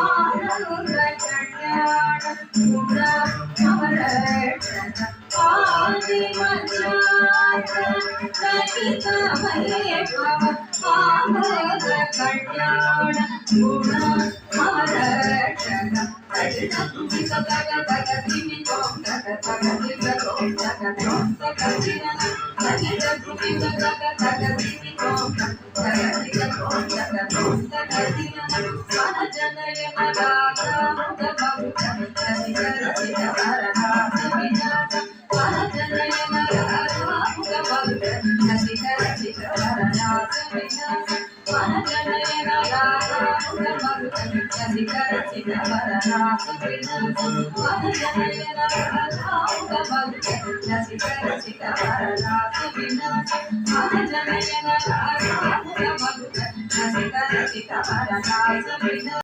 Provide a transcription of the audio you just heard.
ఆనంద కళ్యాణ గుణ అవరక్షణ ఆది మధ్యాత రహిత వైభవ ఆనంద కళ్యాణ గుణ అవరక్షణ